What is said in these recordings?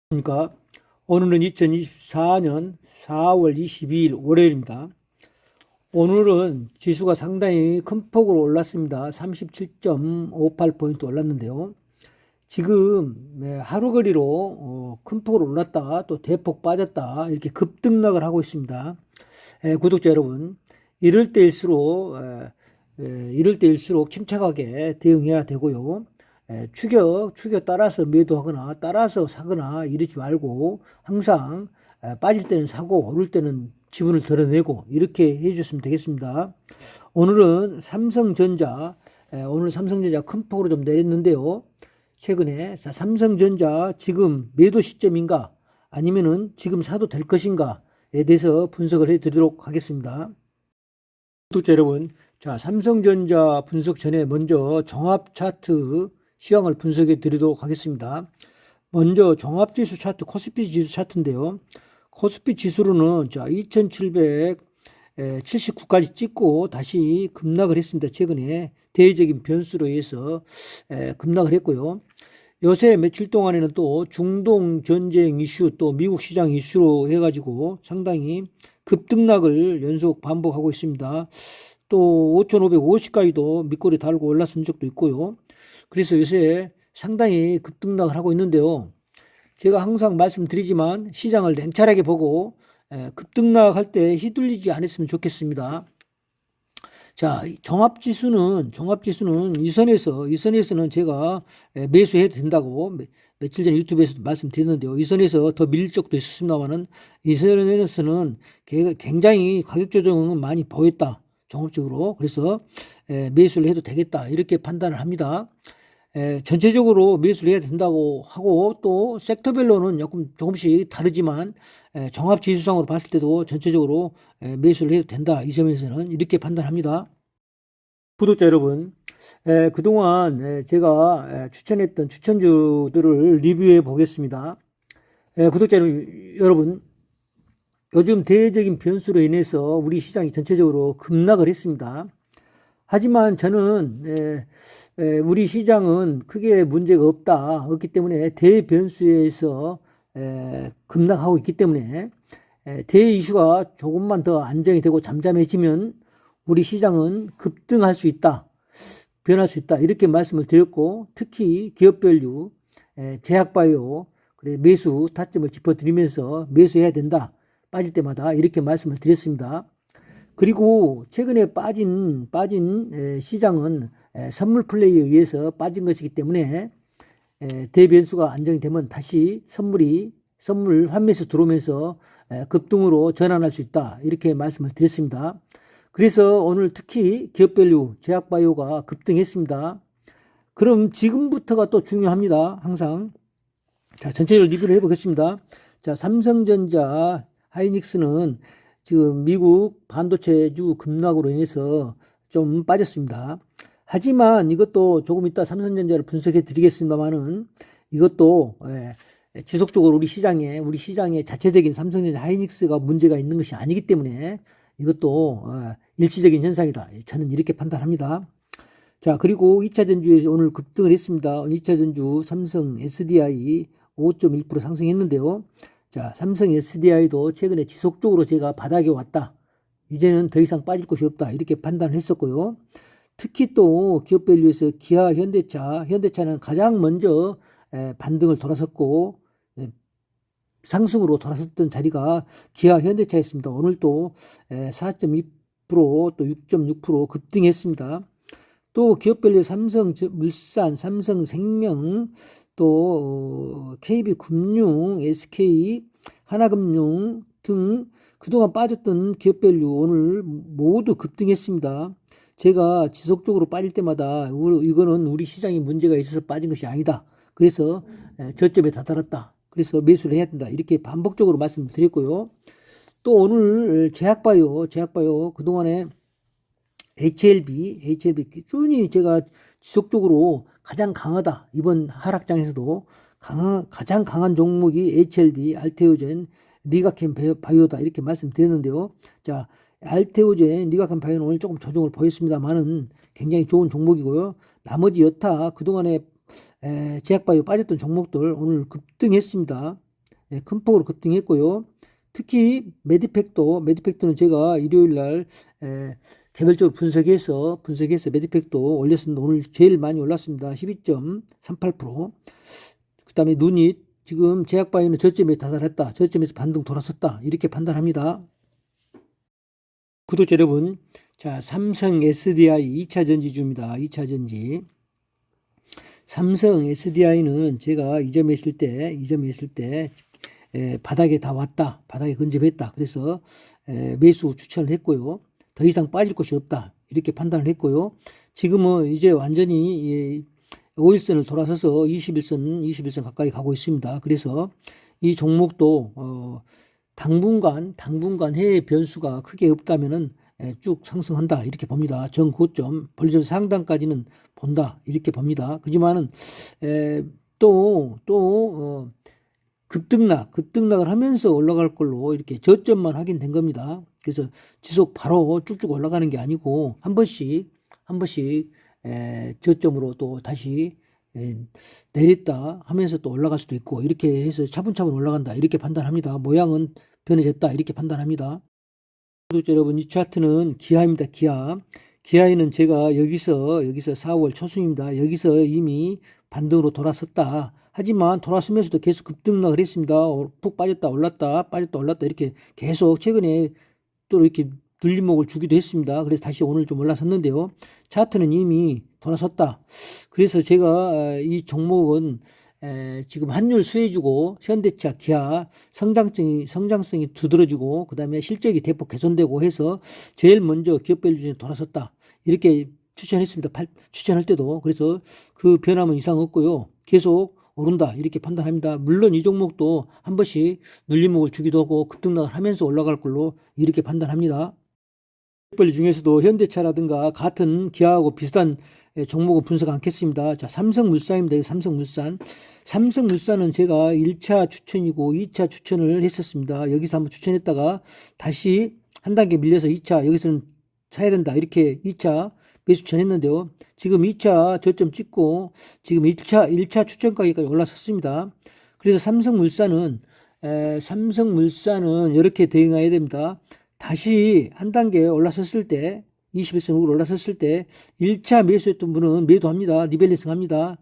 그러니까 오늘은 2024년 4월 22일 월요일입니다. 오늘은 지수가 상당히 큰 폭으로 올랐습니다. 37.58포인트 올랐는데요. 지금 하루 거리로 큰 폭으로 올랐다 또 대폭 빠졌다 이렇게 급등락을 하고 있습니다. 구독자 여러분, 이럴 때일수록 침착하게 대응해야 되고요. 추격 따라서 매도하거나 따라서 사거나 이러지 말고 항상 빠질 때는 사고 오를 때는 지분을 덜어내고 이렇게 해주셨으면 되겠습니다. 오늘 삼성전자 큰 폭으로 좀 내렸는데요. 최근에 삼성전자 지금 매도 시점인가 아니면은 지금 사도 될 것인가에 대해서 분석을 해드리도록 하겠습니다. 구독자 여러분, 자, 삼성전자 분석 전에 먼저 종합 차트 시황을 분석해 드리도록 하겠습니다. 먼저 종합지수 차트, 코스피 지수 차트인데요. 코스피 지수로는 자, 2779까지 찍고 다시 급락을 했습니다. 최근에 대외적인 변수로 의해서 급락을 했고요. 요새 며칠 동안에는 또 중동 전쟁 이슈 또 미국 시장 이슈로 해가지고 상당히 급등락을 연속 반복하고 있습니다. 또 5,550까지도 밑꼬리 달고 올랐은 적도 있고요. 그래서 요새 상당히 급등락을 하고 있는데요. 제가 항상 말씀드리지만 시장을 냉철하게 보고 급등락할 때 휘둘리지 않았으면 좋겠습니다. 자, 종합지수는 이 선에서는 제가 매수해도 된다고 며칠 전에 유튜브에서도 말씀드렸는데요. 이 선에서 더 밀릴 적도 있었습니다만은 이 선에서는 굉장히 가격 조정은 많이 보였다. 종합적으로. 그래서 매수를 해도 되겠다. 이렇게 판단을 합니다. 전체적으로 매수를 해야 된다고 하고 또 섹터별로는 조금씩 다르지만 종합지수상으로 봤을 때도 전체적으로 매수를 해도 된다. 이 점에서는 이렇게 판단합니다. 구독자 여러분, 그동안 제가 추천했던 추천주들을 리뷰해 보겠습니다. 구독자 여러분, 요즘 대외적인 변수로 인해서 우리 시장이 전체적으로 급락을 했습니다. 하지만 저는 우리 시장은 크게 문제가 없기 때문에 대변수에서 급락하고 있기 때문에 대 이슈가 조금만 더 안정이 되고 잠잠해지면 우리 시장은 급등할 수 있다, 변할 수 있다 이렇게 말씀을 드렸고 특히 기업별류, 제약바이오 매수 타점을 짚어드리면서 매수해야 된다, 빠질 때마다 이렇게 말씀을 드렸습니다. 그리고 최근에 빠진 시장은 선물 플레이에 의해서 빠진 것이기 때문에 대변수가 안정이 되면 다시 선물 환매수 들어오면서 급등으로 전환할 수 있다 이렇게 말씀을 드렸습니다. 그래서 오늘 특히 기업밸류 제약바이오가 급등했습니다. 그럼 지금부터가 또 중요합니다. 항상. 자, 전체적으로 리뷰를 해보겠습니다. 자, 삼성전자 하이닉스는 지금 미국 반도체주 급락으로 인해서 좀 빠졌습니다. 하지만 이것도 조금 이따 삼성전자를 분석해 드리겠습니다만은 이것도 지속적으로 우리 시장에 자체적인 삼성전자 하이닉스가 문제가 있는 것이 아니기 때문에 이것도 일시적인 현상이다. 저는 이렇게 판단합니다. 자, 그리고 2차 전주에 오늘 급등을 했습니다. 2차 전주 삼성 SDI 5.1% 상승했는데요. 자, 삼성 SDI도 최근에 지속적으로 제가 바닥에 왔다, 이제는 더 이상 빠질 곳이 없다 이렇게 판단을 했었고요. 특히 또 기업밸류에서 기아, 현대차는 가장 먼저 반등을 돌아섰고 상승으로 돌아섰던 자리가 기아, 현대차였습니다. 오늘 또 4.2% 또 6.6% 급등했습니다. 또 기업별로 삼성물산, 삼성생명, 또 KB금융, SK, 하나금융 등 그동안 빠졌던 기업별로 오늘 모두 급등했습니다. 제가 지속적으로 빠질 때마다 이거는 우리 시장에 문제가 있어서 빠진 것이 아니다. 그래서 저점에 다다랐다. 그래서 매수를 해야 된다. 이렇게 반복적으로 말씀을 드렸고요. 또 오늘 제약바이오 그동안에 HLB 꾸준히 제가 지속적으로 가장 강하다. 이번 하락장에서도 가장 강한 종목이 HLB, 알테오젠, 리가켄 바이오다 이렇게 말씀드렸는데요. 자, 알테오젠, 리가켄 바이오는 오늘 조금 조정을 보였습니다만은 굉장히 좋은 종목이고요. 나머지 여타 그동안에 제약바이오 빠졌던 종목들 오늘 급등했습니다. 큰 폭으로 급등했고요. 특히 메디팩토는 제가 일요일 날 개별적으로 분석해서 메디팩토 올렸습니다. 오늘 제일 많이 올랐습니다. 12.38%. 그다음에 누닛 지금 제약바이오는 저점에 다다랐다. 저점에서 반등 돌아섰다. 이렇게 판단합니다. 구독자 여러분, 자, 삼성 SDI 2차 전지주입니다. 2차 전지. 삼성 SDI는 제가 이 점에 있을 때 바닥에 다 왔다. 바닥에 근접했다. 그래서 매수 추천을 했고요. 더 이상 빠질 곳이 없다. 이렇게 판단을 했고요. 지금은 이제 완전히 5일선을 돌아서서 21선 가까이 가고 있습니다. 그래서 이 종목도 당분간 해외 변수가 크게 없다면은 쭉 상승한다 이렇게 봅니다. 전고점 벌써 상단까지는 본다 이렇게 봅니다. 그지만은 또 급등락을 하면서 올라갈 걸로 이렇게 저점만 확인된 겁니다. 그래서 지속 바로 쭉쭉 올라가는 게 아니고 한 번씩 저점으로 또 다시 내렸다 하면서 또 올라갈 수도 있고 이렇게 해서 차분차분 올라간다 이렇게 판단합니다. 모양은 변해졌다 이렇게 판단합니다. 구독자 여러분, 이 차트는 기아입니다. 기아에는 제가 여기서 4월 초순입니다. 여기서 이미 반등으로 돌아섰다. 하지만 돌아서면서도 계속 급등락을 했습니다. 푹 빠졌다 올랐다 이렇게 계속 최근에 또 이렇게 눌림목을 주기도 했습니다. 그래서 다시 오늘 좀 올라섰는데요. 차트는 이미 돌아섰다. 그래서 제가 이 종목은 지금 환율 수혜주고 현대차, 기아 성장성이 두드러지고 그다음에 실적이 대폭 개선되고 해서 제일 먼저 기업별 중에 돌아섰다. 이렇게 추천했습니다. 추천할 때도. 그래서 그 변함은 이상 없고요. 계속 오른다 이렇게 판단합니다. 물론 이 종목도 한 번씩 눌림목을 주기도 하고 급등락을 하면서 올라갈 걸로 이렇게 판단합니다. 기업별 중에서도 현대차라든가 같은 기아하고 비슷한 종목은 분석 않겠습니다. 자, 삼성물산입니다. 삼성물산은 제가 1차 추천이고 2차 추천을 했었습니다. 여기서 한번 추천했다가 다시 한 단계 밀려서 2차 여기서는 사야 된다 이렇게 2차 매수 추천했는데요. 지금 2차 저점 찍고 지금 1차 추천가격까지 올라섰습니다. 그래서 삼성물산은 이렇게 대응해야 됩니다. 다시 한 단계 올라섰을 때 21선으로 올라섰을 때 1차 매수했던 분은 매도합니다. 리밸런싱 합니다.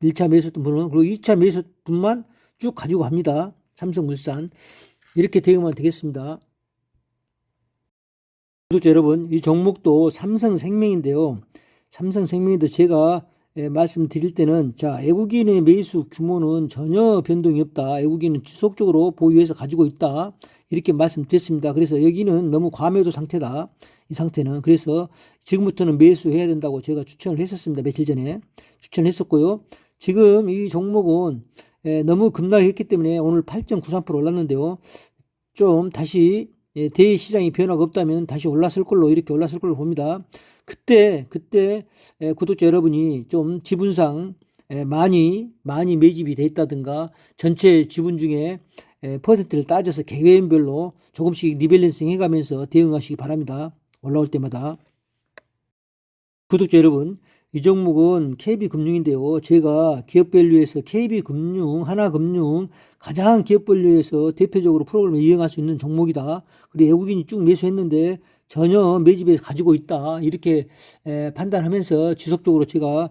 1차 매수했던 분은 그리고 2차 매수했던 분만 쭉 가지고 갑니다. 삼성물산 이렇게 대응하면 되겠습니다. 구독자 여러분, 이 종목도 삼성생명인데요. 삼성생명인데 제가 말씀드릴 때는 자, 외국인의 매수 규모는 전혀 변동이 없다. 외국인은 지속적으로 보유해서 가지고 있다. 이렇게 말씀드렸습니다. 그래서 여기는 너무 과매도 상태다. 이 상태는. 그래서 지금부터는 매수해야 된다고 제가 추천을 했었습니다. 며칠 전에 추천했었고요. 지금 이 종목은 너무 급락했기 때문에 오늘 8.93% 올랐는데요. 좀 다시 대외 시장이 변화가 없다면 다시 올랐을 걸로 이렇게 올랐을 걸로 봅니다. 그때 구독자 여러분이 좀 지분상 많이 매집이 돼 있다든가 전체 지분 중에 퍼센트를 따져서 개개인별로 조금씩 리밸런싱 해가면서 대응하시기 바랍니다. 올라올 때마다. 구독자 여러분, 이 종목은 KB금융인데요. 제가 기업밸류에서 KB금융, 하나금융 가장 기업밸류에서 대표적으로 프로그램을 이용할 수 있는 종목이다. 그리고 외국인이 쭉 매수했는데 전혀 매집해서 가지고 있다. 이렇게 판단하면서 지속적으로 제가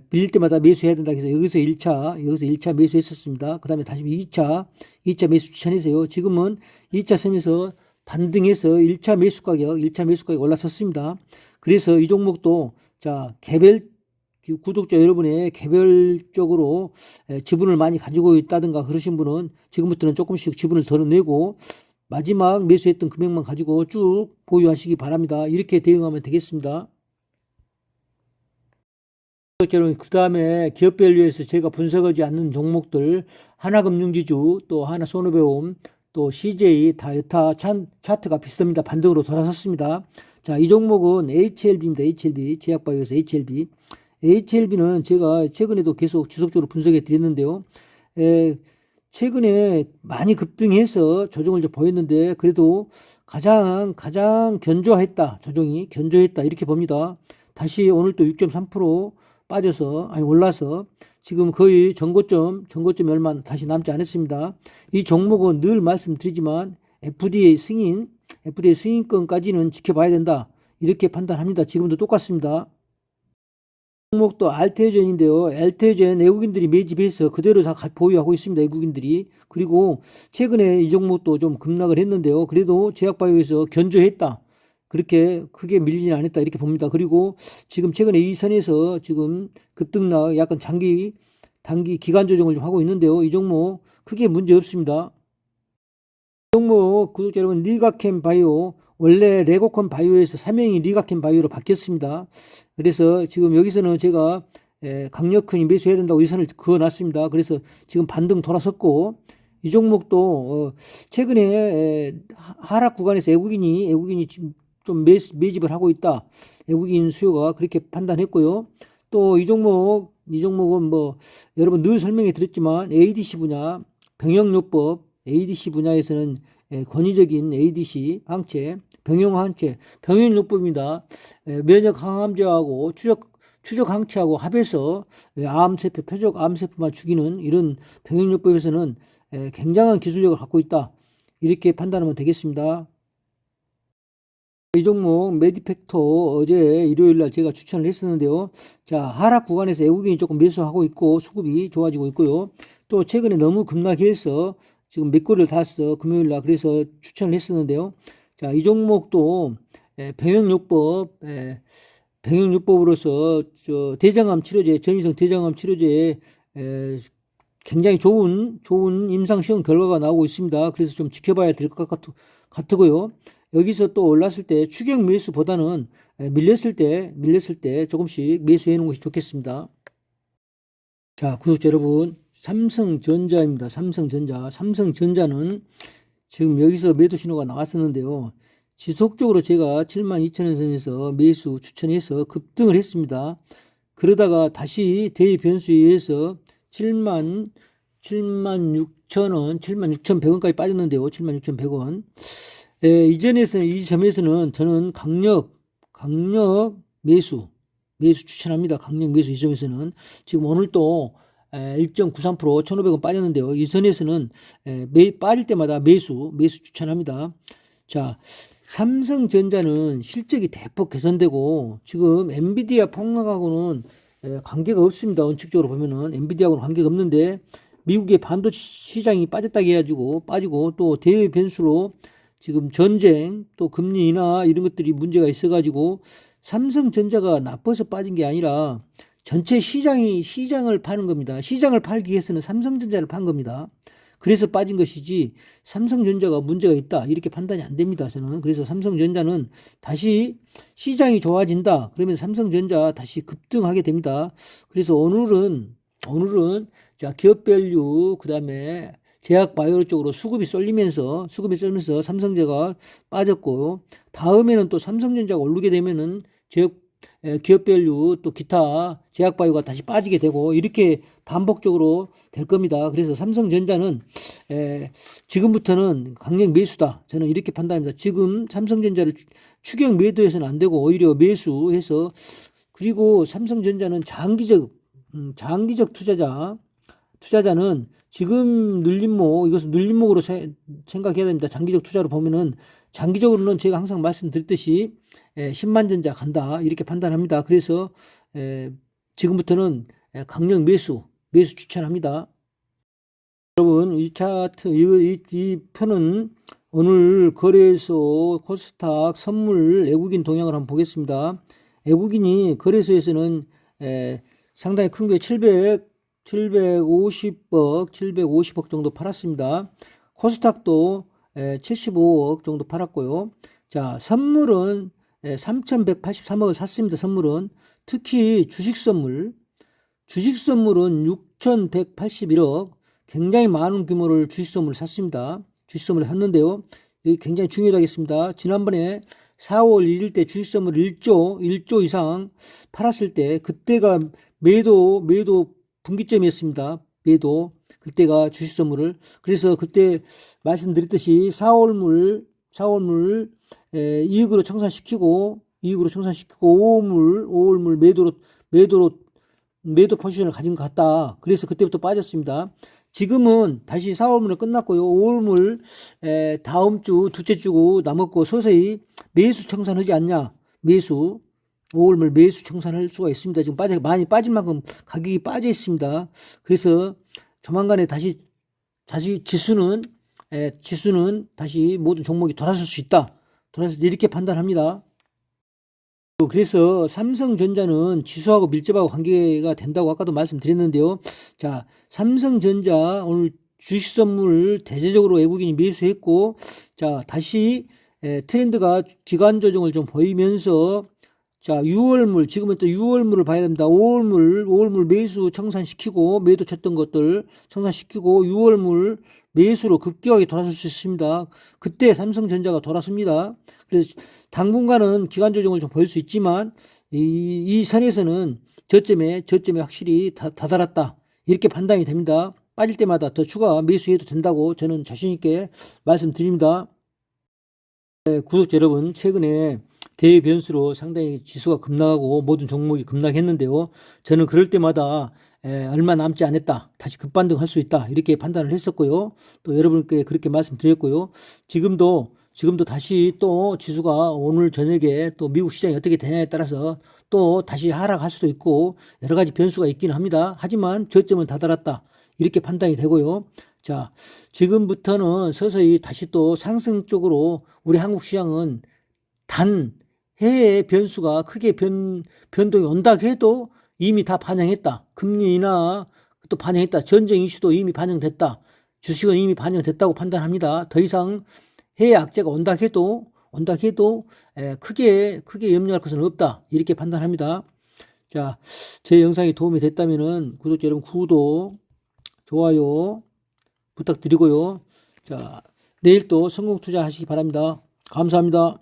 빌릴 때마다 매수해야 된다 해서 여기서 1차 매수했었습니다. 그 다음에 다시 2차 매수 추천했어요. 지금은 2차 섬에서 반등해서 1차 매수 가격 올라섰습니다. 그래서 이 종목도 자, 구독자 여러분의 개별적으로 지분을 많이 가지고 있다든가 그러신 분은 지금부터는 조금씩 지분을 덜어내고 마지막 매수했던 금액만 가지고 쭉 보유하시기 바랍니다. 이렇게 대응하면 되겠습니다. 여러분, 그 다음에 기업밸류에서 제가 분석하지 않는 종목들 하나금융지주, 또 하나손해보험, 또 CJ, 다 여타 차트가 비슷합니다. 반등으로 돌아섰습니다. 자, 이 종목은 HLB입니다. HLB, 제약바이오에서 HLB는 제가 최근에도 계속 지속적으로 분석해 드렸는데요. 최근에 많이 급등해서 조정을 좀 보였는데 그래도 가장 견조했다. 조정이 견조했다. 이렇게 봅니다. 다시 오늘 또 6.3% 올라서 지금 거의 전고점이 얼마 다시 남지 않았습니다. 이 종목은 늘 말씀드리지만 FDA 승인권까지는 지켜봐야 된다. 이렇게 판단합니다. 지금도 똑같습니다. 종목도 알테오젠인데요. 알테오젠 외국인들이 매집해서 그대로 다 보유하고 있습니다. 외국인들이. 그리고 최근에 이 종목도 좀 급락을 했는데요. 그래도 제약바이오에서 견조했다. 그렇게 크게 밀리진 않았다. 이렇게 봅니다. 그리고 지금 최근에 이 선에서 지금 급등락 약간 단기 기간 조정을 좀 하고 있는데요. 이 종목 크게 문제 없습니다. 이 종목 구독자 여러분, 리가캠 바이오, 원래 레고콘 바이오에서 사명이 리가캠 바이오로 바뀌었습니다. 그래서 지금 여기서는 제가 강력히 매수해야 된다고 이 선을 그어놨습니다. 그래서 지금 반등 돌아섰고, 이 종목도 최근에 하락 구간에서 외국인이 지금 좀 매집을 하고 있다. 외국인 수요가 그렇게 판단했고요. 또 이 종목은 뭐 여러분 늘 설명해 드렸지만 ADC 분야, 병역요법 ADC 분야에서는 권위적인 ADC 항체, 병용항체, 병용요법입니다. 면역 항암제하고 추적 항체하고 합해서 암세포, 표적 암세포만 죽이는 이런 병용요법에서는 굉장한 기술력을 갖고 있다. 이렇게 판단하면 되겠습니다. 이 종목 메디팩토 어제 일요일날 제가 추천을 했었는데요. 자, 하락 구간에서 외국인이 조금 매수하고 있고 수급이 좋아지고 있고요. 또 최근에 너무 급락해서 지금 몇 골을 닿았어 금요일날. 그래서 추천을 했었는데요. 자, 이 종목도 병용요법으로서 대장암 치료제, 전이성 대장암 치료제에 굉장히 좋은 임상시험 결과가 나오고 있습니다. 그래서 좀 지켜봐야 될 것 같고요. 여기서 또 올랐을 때 추격 매수보다는 밀렸을 때 조금씩 매수해 놓은 것이 좋겠습니다. 자, 구독자 여러분, 삼성전자입니다. 삼성전자는 지금 여기서 매도 신호가 나왔었는데요. 지속적으로 제가 72,000원 선에서 매수 추천해서 급등을 했습니다. 그러다가 다시 대의 변수에 의해서 76,000원, 76,100원까지 빠졌는데요. 76,100원. 이 점에서는 저는 강력 매수 추천합니다. 강력 매수 이 점에서는. 지금 오늘 또 1.93% 1,500원 빠졌는데요. 이 선에서는 빠질 때마다 매수 추천합니다. 자, 삼성전자는 실적이 대폭 개선되고 지금 엔비디아 폭락하고는 관계가 없습니다. 원칙적으로 보면은 엔비디아하고는 관계가 없는데 미국의 반도체 시장이 빠졌다고 해가지고 빠지고 또 대외 변수로 지금 전쟁 또 금리 인하 이런 것들이 문제가 있어가지고 삼성전자가 나빠서 빠진 게 아니라 전체 시장을 파는 겁니다. 시장을 팔기 위해서는 삼성전자를 판 겁니다. 그래서 빠진 것이지 삼성전자가 문제가 있다 이렇게 판단이 안 됩니다. 저는. 그래서 삼성전자는 다시 시장이 좋아진다 그러면 삼성전자 다시 급등하게 됩니다. 그래서 오늘은 자, 기업밸류 그다음에 제약바이오 쪽으로 수급이 쏠리면서 삼성전자가 빠졌고, 다음에는 또 삼성전자가 오르게 되면은 기업밸류 또 기타 제약바이오가 다시 빠지게 되고 이렇게 반복적으로 될 겁니다. 그래서 삼성전자는 지금부터는 강력 매수다. 저는 이렇게 판단합니다. 지금 삼성전자를 추격 매도해서는 안 되고 오히려 매수해서, 그리고 삼성전자는 장기적 투자자는 지금 이것은 눌림목으로 생각해야 됩니다. 장기적 투자로 보면은, 장기적으로는 제가 항상 말씀드렸듯이 10만전자 간다 이렇게 판단합니다. 그래서 지금부터는 강력 매수 추천합니다. 여러분, 이 차트 이 편은 오늘 거래소 코스닥 선물 외국인 동향을 한번 보겠습니다. 외국인이 거래소에서는 상당히 큰 게 750억 정도 팔았습니다. 코스닥도 75억 정도 팔았고요. 자, 선물은 3,183억을 샀습니다. 선물은 특히 주식 선물은 6,181억, 굉장히 많은 규모를 주식 선물을 샀습니다. 주식 선물을 샀는데요. 여기 굉장히 중요하겠습니다. 지난번에 4월 1일 때 주식 선물 1조 이상 팔았을 때 그때가 매도 분기점이었습니다. 그때가 주식 선물을. 그래서 그때 말씀드렸듯이 4월물 이익으로 청산시키고 5월물 매도로 매도 포지션을 가진 것 같다. 그래서 그때부터 빠졌습니다. 지금은 다시 4월물은 끝났고요. 5월물 다음 주 둘째 주고 남았고 서서히 매수 청산하지 않냐. 매수 5월물 매수 청산할 수가 있습니다. 지금 많이 빠진 만큼 가격이 빠져 있습니다. 그래서 조만간에 다시 지수는 다시 모든 종목이 돌아설 수 있다. 이렇게 판단합니다. 그래서 삼성전자는 지수하고 밀접하고 관계가 된다고 아까도 말씀드렸는데요. 자, 삼성전자 오늘 주식 선물 대대적으로 외국인이 매수했고, 자, 다시 트렌드가 기간 조정을 좀 보이면서, 자, 6월물, 지금은 또 6월물을 봐야 됩니다. 5월물 매수 청산시키고, 매도 쳤던 것들 청산시키고, 6월물 매수로 급격하게 돌아설 수 있습니다. 그때 삼성전자가 돌아섭니다. 그래서 당분간은 기간 조정을 좀 보일 수 있지만, 이 선에서는 저점에 확실히 다다랐다. 이렇게 판단이 됩니다. 빠질 때마다 더 추가 매수해도 된다고 저는 자신있게 말씀드립니다. 구독자 여러분, 최근에 대외 변수로 상당히 지수가 급락하고 모든 종목이 급락했는데요. 저는 그럴 때마다 얼마 남지 않았다. 다시 급반등할 수 있다. 이렇게 판단을 했었고요. 또 여러분께 그렇게 말씀드렸고요. 지금도 다시 또 지수가 오늘 저녁에 또 미국 시장이 어떻게 되냐에 따라서 또 다시 하락할 수도 있고 여러 가지 변수가 있기는 합니다. 하지만 저점은 다다랐다. 이렇게 판단이 되고요. 자, 지금부터는 서서히 다시 또 상승 쪽으로 우리 한국 시장은 단 해외 변수가 크게 변동이 온다 해도 이미 다 반영했다. 금리 인하 또 반영했다. 전쟁 이슈도 이미 반영됐다. 주식은 이미 반영됐다고 판단합니다. 더 이상 해외 악재가 온다 해도 크게 염려할 것은 없다. 이렇게 판단합니다. 자, 제 영상이 도움이 됐다면은 구독자 여러분 구독, 좋아요 부탁드리고요. 자, 내일 또 성공 투자하시기 바랍니다. 감사합니다.